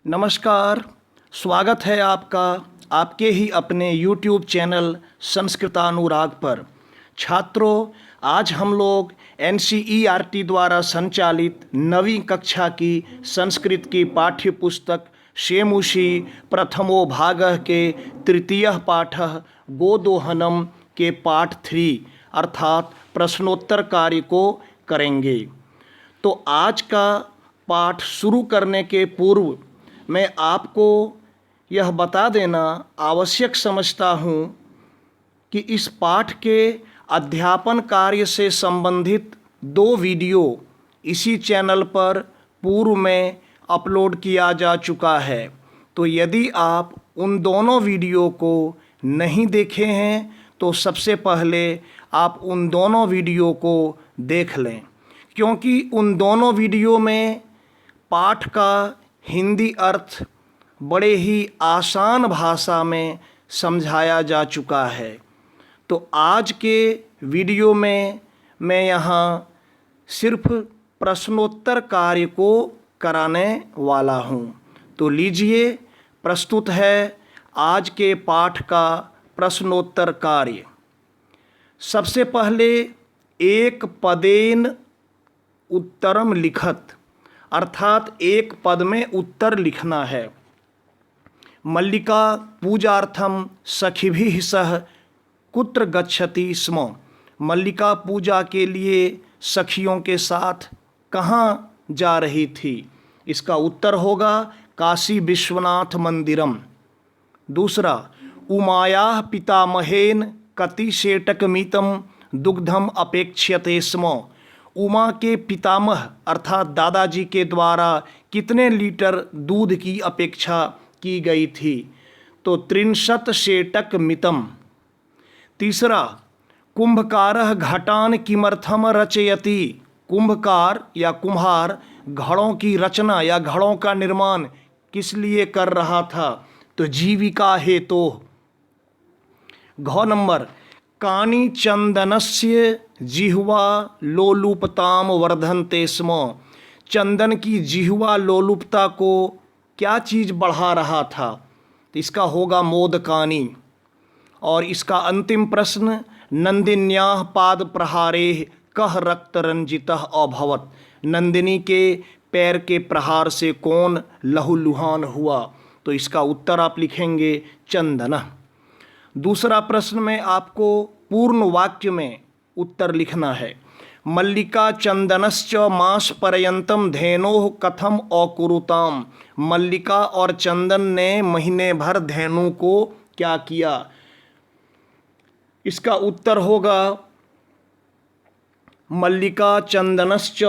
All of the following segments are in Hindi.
नमस्कार। स्वागत है आपका आपके ही अपने YouTube चैनल संस्कृतानुराग पर। छात्रों, आज हम लोग NCERT द्वारा संचालित 9वीं कक्षा की संस्कृत की पाठ्य पुस्तक शेमुषी प्रथमो भागः के तृतीयः पाठः गोदोहनम के पाठ 3 अर्थात प्रश्नोत्तर कार्य को करेंगे। तो आज का पाठ शुरू करने के पूर्व मैं आपको यह बता देना आवश्यक समझता हूँ कि इस पाठ के अध्यापन कार्य से संबंधित 2 वीडियो इसी चैनल पर पूर्व में अपलोड किया जा चुका है। तो यदि आप उन दोनों वीडियो को नहीं देखे हैं तो सबसे पहले आप उन दोनों वीडियो को देख लें, क्योंकि उन दोनों वीडियो में पाठ का हिंदी अर्थ बड़े ही आसान भाषा में समझाया जा चुका है। तो आज के वीडियो में मैं यहाँ सिर्फ प्रश्नोत्तर कार्य को कराने वाला हूँ। तो लीजिए, प्रस्तुत है आज के पाठ का प्रश्नोत्तर कार्य। सबसे पहले एक पदेन उत्तरम लिखत, अर्थात एक पद में उत्तर लिखना है। मल्लिका पूजार्थम सखिभिः सह कुत्र गच्छति स्म। मल्लिका पूजा के लिए सखियों के साथ कहाँ जा रही थी? इसका उत्तर होगा काशी विश्वनाथ मंदिरम। दूसरा, उमायाः पितामहेन कति शेटकमितं दुग्धम अपेक्ष्यते स्म। उमा के पितामह अर्थात दादाजी के द्वारा कितने लीटर दूध की अपेक्षा की गई थी? तो 63 शेटक मितम। तीसरा, कुंभकारः घटान किमर्थम रचयति। कुंभकार या कुम्हार घड़ों की रचना या घड़ों का निर्माण किस लिए कर रहा था? तो जीविका हेतु। घ नंबर, कानि चंदनस्य जिह्वा लोलुपताम वर्धन्ते स्म। चंदन की जिह्वा लोलुपता को क्या चीज़ बढ़ा रहा था? तो इसका होगा मोदकानि। और इसका अंतिम प्रश्न, नंदिन्याः पाद प्रहारेः कः रक्तरंजितः अभवत्। नंदिनी के पैर के प्रहार से कौन लहूलुहान हुआ? तो इसका उत्तर आप लिखेंगे चंदनः। दूसरा प्रश्न में आपको पूर्ण वाक्य में उत्तर लिखना है। मल्लिका चंदनश्च मास पर्यंतम धेनोः कथम अकुरुताम। मल्लिका और चंदन ने महीने भर धेनु को क्या किया? इसका उत्तर होगा मल्लिका चंदनश्च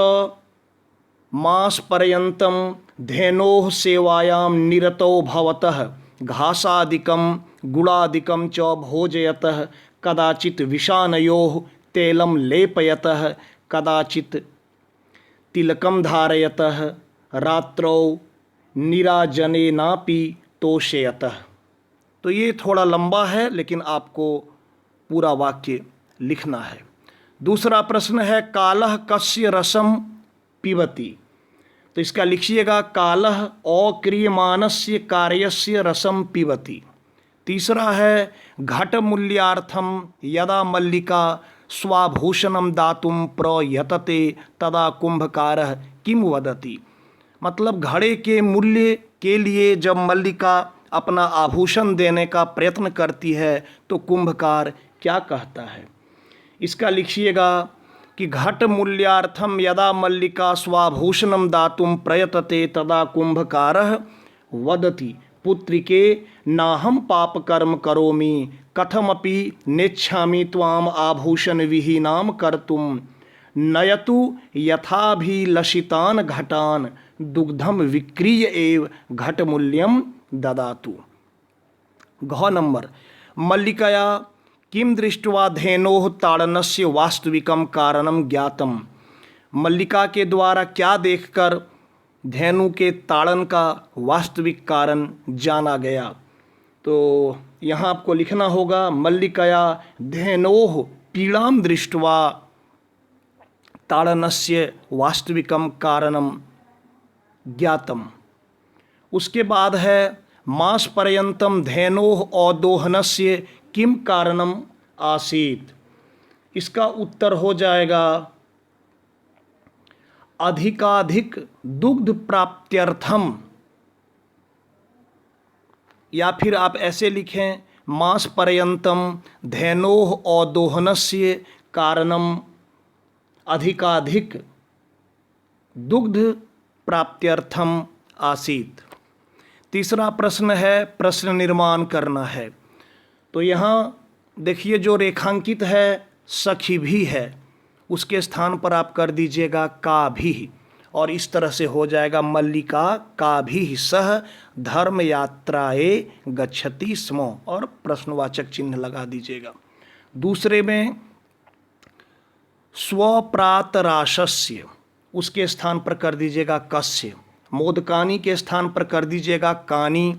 मास पर्यंतम धेनोः सेवायां निरतो भवतः घासादिकं गुड़ादिकं च भोजयतः कदाचित् विषानयोः तैलं लेपयतः कदाचित् तिलकं धारयतः रात्रौ नीराजनेनापि तोषयतः। तो ये थोड़ा लंबा है, लेकिन आपको पूरा वाक्य लिखना है। दूसरा प्रश्न है, कालः कस्य रसम पिबति। तो इसका लिखिएगा कालः अक्रियमाणस्य कार्यस्य रसम पिबति। तीसरा है, घट मूल्यार्थम यदा मल्लिका स्वाभूषणम दातुम प्रयतते तदा कुंभकारः किम वदति। मतलब घड़े के मूल्य के लिए जब मल्लिका अपना आभूषण देने का प्रयत्न करती है तो कुंभकार क्या कहता है? इसका लिखिएगा कि घट मूल्यार्थम यदा मल्लिका स्वाभूषणम दातुम प्रयतते तदा कुंभकारः वदति पुत्रिके नाहम पाप कर्म करोमि कथमपि नेच्छामि त्वाम आभूषण विहीनाम कर्तुम नयतु यथाभिलषितान घटान दुग्धम विक्रीय एव घट मूल्यम ददातु। घ नंबर, मल्लिकया किम दृष्ट्वा धेनोः ताड़नस्य वास्तविकम कारणम ज्ञातम। मल्लिका के द्वारा क्या देखकर धेनु के ताड़न का वास्तविक कारण जाना गया? तो यहाँ आपको लिखना होगा मल्लिकया धेनोः पीड़ां दृष्ट्वा ताड़नस्य वास्तविकम कारणम ज्ञातम। उसके बाद है मास पर्यंतम धेनोः अवदोहनस्य किम कारणम आसीत। इसका उत्तर हो जाएगा अधिकाधिक दुग्ध प्राप्त्यर्थम, या फिर आप ऐसे लिखें मास पर्यंतम धेनोः अवदोहनस्य कारणम अधिकाधिक दुग्ध प्राप्त्यर्थम आसीत। तीसरा प्रश्न है प्रश्न निर्माण करना है। तो यहाँ देखिए जो रेखांकित है सखी भी है, उसके स्थान पर आप कर दीजिएगा का भी, और इस तरह से हो जाएगा मल्लिका का भी सह धर्म यात्राए गच्छति स्म, और प्रश्नवाचक चिन्ह लगा दीजिएगा। दूसरे में स्वप्रातराशस्य, उसके स्थान पर कर दीजिएगा कस्य। मोदकानी के स्थान पर कर दीजिएगा कानी।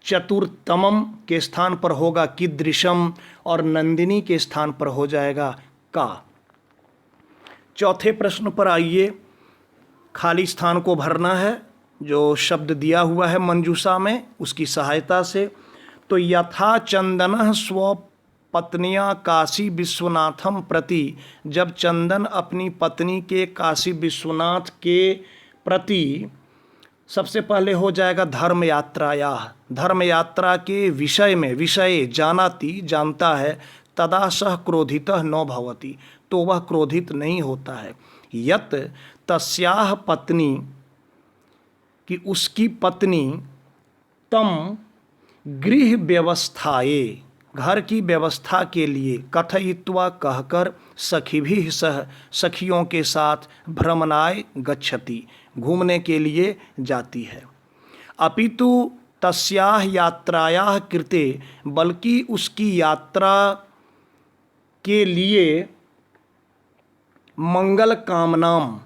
चतुर्थमम के स्थान पर होगा कीदृशम, और नंदिनी के स्थान पर हो जाएगा का। चौथे प्रश्न पर आइए, खाली स्थान को भरना है जो शब्द दिया हुआ है मंजूषा में, उसकी सहायता से। तो यथा चंदन स्वपत्निया काशी विश्वनाथम प्रति, जब चंदन अपनी पत्नी के काशी विश्वनाथ के प्रति, सबसे पहले हो जाएगा धर्म यात्राया, धर्म यात्रा के विषय में, विषय जानाति जानता है, तदा सह क्रोधितः न भवति, तो वह क्रोधित नहीं होता है। यत तस्याह पत्नी, कि उसकी पत्नी, तम गृह व्यवस्थाए, घर की व्यवस्था के लिए, कथयित्वा कहकर, सखी भी सह सखियों के साथ, भ्रमणाय गच्छति घूमने के लिए जाती है। अपितु तस्याह यात्रायाः कृते, बल्कि उसकी यात्रा के लिए मंगल कामनाम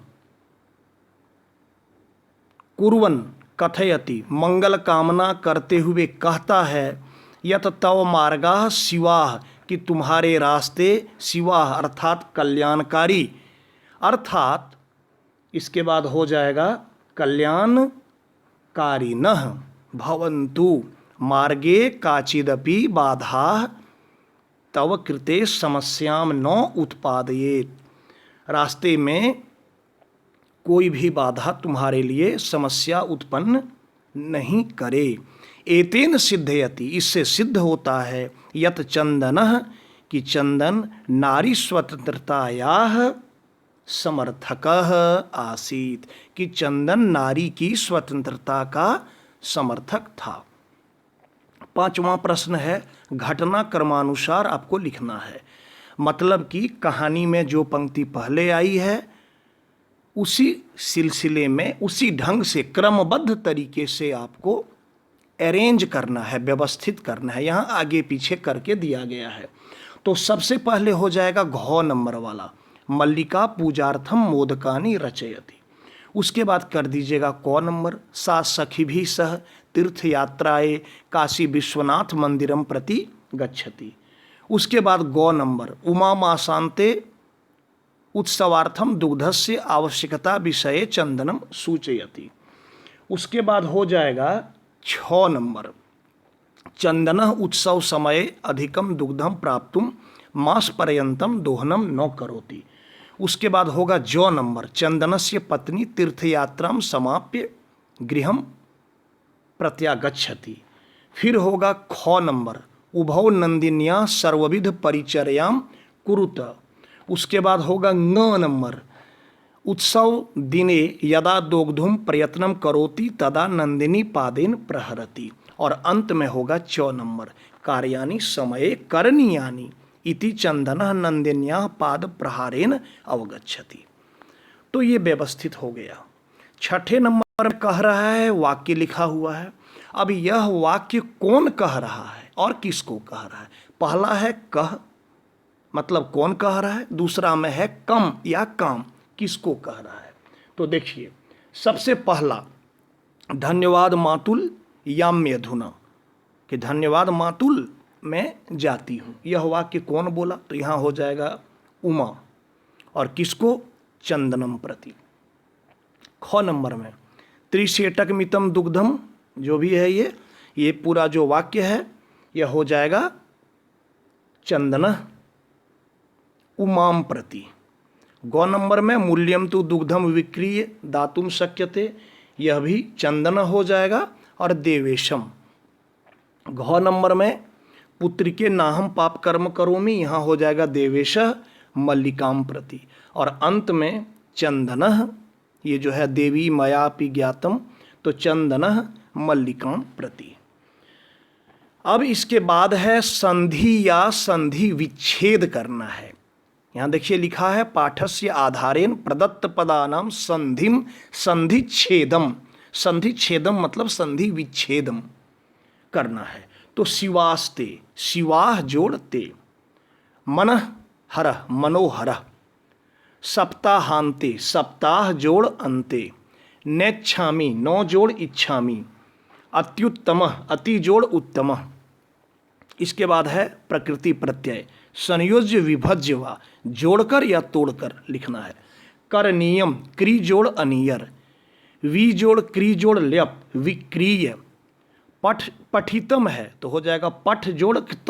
कुर्वन् कथयति, मंगल कामना करते हुए कहता है, यत तव मार्गाः शिवाः, कि तुम्हारे रास्ते, शिवाः अर्थात कल्याणकारी, अर्थात इसके बाद हो जाएगा कल्याणकारिणः भवन्तु, मार्गे काचिदपि बाधाः तव कृते समस्याम न उत्पादयेत्, रास्ते में कोई भी बाधा तुम्हारे लिए समस्या उत्पन्न नहीं करे। एतेन सिद्धयति, इससे सिद्ध होता है, यत चंदनः, कि चंदन नारी स्वतंत्रतायाः समर्थकः आसीत, कि चंदन नारी की स्वतंत्रता का समर्थक था। पांचवां प्रश्न है घटना क्रमानुसार आपको लिखना है, मतलब कि कहानी में जो पंक्ति पहले आई है उसी सिलसिले में, उसी ढंग से, क्रमबद्ध तरीके से आपको अरेंज करना है, व्यवस्थित करना है। यहाँ आगे पीछे करके दिया गया है। तो सबसे पहले हो जाएगा घ नंबर वाला, मल्लिका पूजार्थम मोदकानी रचयति। उसके बाद कर दीजिएगा क नंबर, सा सखी भी सह तीर्थ यात्राए काशी विश्वनाथ मंदिरम प्रति गच्छति। उसके बाद ग नंबर, उमा मासान्ते उत्सवार्थम दुग्धस्य आवश्यकता विषये चंदनम सूचयति। उसके बाद हो जाएगा 6 नंबर, चंदनः उत्सव समये अधिकम दुग्धम प्राप्तुम मास पर्यंतम दोहनम न करोति। उसके बाद होगा ज नंबर, चंदनस्य पत्नी तीर्थयात्रां समाप्य गृहम प्रत्यागच्छति। फिर होगा ख नंबर, उभौ नंदिन्या सर्वविध परिचर्यां कुरुत। उसके बाद होगा न नंबर, उत्सव दिने यदा दोग्धुम प्रयत्नम करोति तदा नंदिनी पादेन प्रहरति। और अंत में होगा च नंबर, कार्यानि समये करणीयानि इति चंदनः नंदिन्याः पाद प्रहारेण अवगच्छति। तो ये व्यवस्थित हो गया। छठे नंबर में कह रहा है, वाक्य लिखा हुआ है। अब यह वाक्य कौन कह रहा है और किसको कह रहा है? पहला है कह, मतलब कौन कह रहा है। दूसरा में है कम या काम, किसको कह रहा है। तो देखिए, सबसे पहला धन्यवाद मातुल याम्य अधुना, कि धन्यवाद मातुल मैं जाती हूँ। यह वाक्य कौन बोला? तो यहाँ हो जाएगा उमा, और किसको? चंदनम प्रति। ख नंबर में त्रिशेटक मितम दुग्धम जो भी है ये पूरा जो वाक्य है यह हो जाएगा चंदनः उमां प्रति। गौ नंबर में मूल्यम तु दुग्धम विक्रीय दातुम शक्यते, यह भी चंदन हो जाएगा। और देवेशम, घ नंबर में पुत्र के नाहम पाप कर्म करोमि, यहाँ हो जाएगा देवेश मल्लिकाम प्रति। और अंत में चंदनः, ये जो है देवी मयापि ज्ञातम, तो चंदनः मल्लिकाम प्रति। अब इसके बाद है संधि या संधि विच्छेद करना है। यहाँ देखिए लिखा है पाठस्य आधारेण प्रदत्त पदानाम संधिम संधिच्छेदम। संधिच्छेदम मतलब संधि विच्छेदम करना है। तो शिवास्ते, शिवाह जोड़ ते, मनः हरः मनोहरः, सप्ताहांते, सप्ताह जोड़ अंते, नेच्छामि, नौ जोड़ इच्छामि, अत्युत्तमः, अति जोड़ उत्तमः। इसके बाद है प्रकृति प्रत्यय, संयोज्य विभज्य वा, जोड़कर या तोड़कर लिखना है। करणीयम, क्री जोड़ अनियर, वी जोड़ क्री जोड़ ल्यप, विक्रीय। पठितम है तो हो जाएगा पठ जोड़ क्त,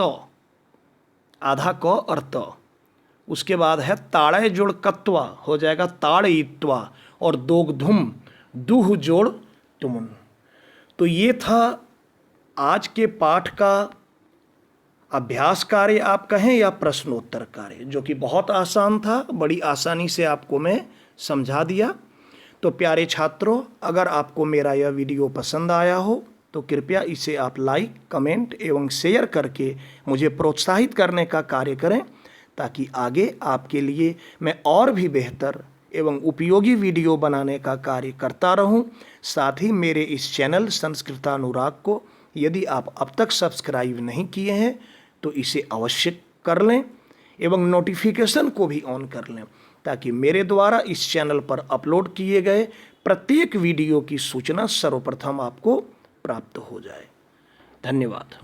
आधा क और त। उसके बाद है ताड़य जोड़ कत्वा, हो जाएगा ताड़यित्वा। और दोग्धुम, दुह जोड़ तुमुन। तो ये था आज के पाठ का अभ्यास कार्य आप कहें या प्रश्नोत्तर कार्य, जो कि बहुत आसान था, बड़ी आसानी से आपको मैं समझा दिया। तो प्यारे छात्रों, अगर आपको मेरा यह वीडियो पसंद आया हो तो कृपया इसे आप लाइक, कमेंट एवं शेयर करके मुझे प्रोत्साहित करने का कार्य करें, ताकि आगे आपके लिए मैं और भी बेहतर एवं उपयोगी वीडियो बनाने का कार्य करता रहूं। साथ ही मेरे इस चैनल संस्कृतानुराग को यदि आप अब तक सब्सक्राइब नहीं किए हैं तो इसे अवश्य कर लें एवं नोटिफिकेशन को भी ऑन कर लें, ताकि मेरे द्वारा इस चैनल पर अपलोड किए गए प्रत्येक वीडियो की सूचना सर्वप्रथम आपको प्राप्त हो जाए। धन्यवाद।